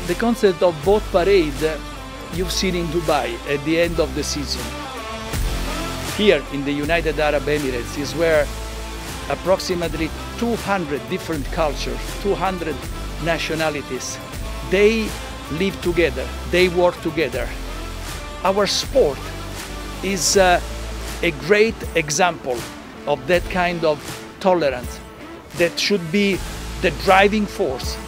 The concept of boat parade you've seen in Dubai at the end of the season. Here in the United Arab Emirates is where approximately 200 different cultures, 200 nationalities, they live together, they work together. Our sport is a great example of that kind of tolerance that should be the driving force